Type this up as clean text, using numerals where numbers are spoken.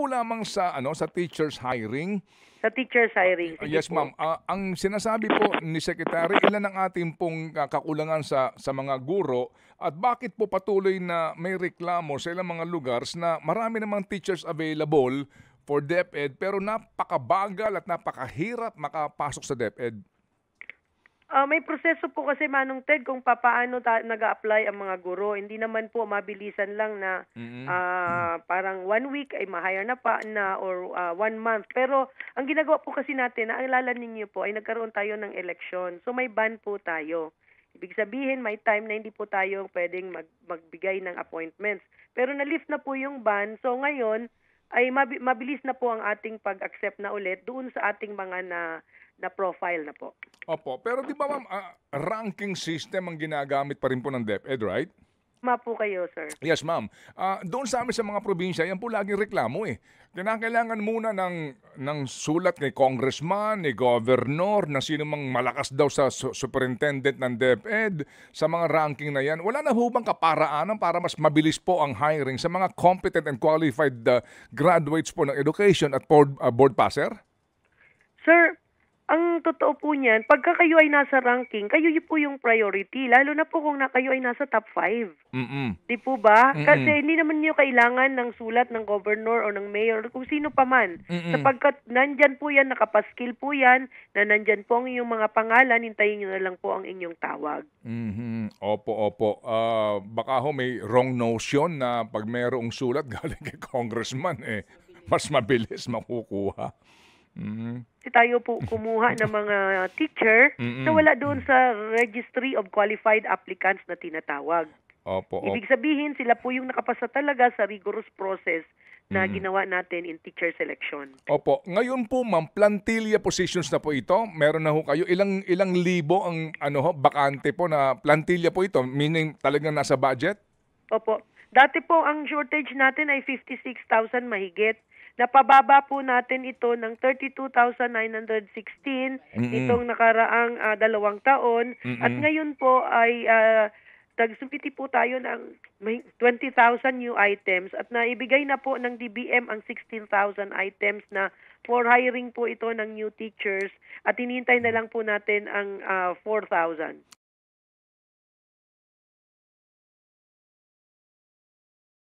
lamang sa sa teachers hiring. Sa teachers hiring. Sige Yes, po. ma'am. Ang sinasabi po ni Secretary, ilan ang ating pong kakulangan sa mga guro at bakit po patuloy na may reklamo sa ilang mga lugars na marami namang teachers available for DepEd pero napakabagal at napakahirap makapasok sa DepEd? May proseso po kasi Manong Ted kung papaano nag-a-apply ang mga guro. Hindi naman po mabilisan lang na Mm. parang 1 week ay ma-hire na or 1 month. Pero ang ginagawa po kasi natin, naalala ninyo po, ay nagkaroon tayo ng eleksyon. So may ban po tayo. Ibig sabihin, may time na hindi po tayo pwedeng magbigay ng appointments. Pero na-lift na po yung ban. So ngayon, ay mabilis na po ang ating pag-accept na ulit doon sa ating mga na profile na po. Opo. Pero di ba, ma'am, ranking system ang ginagamit pa rin po ng DepEd, right? Tama po kayo, sir. Yes, ma'am. Doon sa amin sa mga probinsya, yan po laging reklamo eh. Kinakailangan muna ng sulat kay congressman, ni governor, na sino mang malakas daw sa superintendent ng DepEd sa mga ranking na yan. Wala na hubang kaparaanan para mas mabilis po ang hiring sa mga competent and qualified graduates po ng education at board passer? Sir, ang totoo po niyan, pagka kayo ay nasa ranking, kayo po yung priority, lalo na po kung kayo ay nasa top 5. Di po ba? Kasi hindi naman niyo kailangan ng sulat ng governor o ng mayor, kung sino pa man. Sapagkat nandyan po yan, nakapaskil po yan, na nandyan po ang inyong mga pangalan, hintayin niyo na lang po ang inyong tawag. Opo, opo. Baka ho may wrong notion na pag mayroong sulat galing kay congressman, mas mabilis makukuha. Kasi tayo po kumuha ng mga teacher na wala doon sa Registry of Qualified Applicants na tinatawag. Opo, Ibig sabihin, sila po yung nakapasa talaga sa rigorous process na ginawa natin in teacher selection. Opo. Ngayon po, ma'am, plantilla positions na po ito. Meron na ho kayo. Ilang libo ang bakante po na plantilla po ito? Meaning talagang nasa budget? Opo. Dati po ang shortage natin ay 56,000 mahigit. Napababa po natin ito ng 32,916 itong nakaraang 2 taon. At ngayon po ay nagsubmiti po tayo ng 20,000 new items at naibigay na po ng DBM ang 16,000 items na for hiring po ito ng new teachers at hinihintay na lang po natin ang 4,000.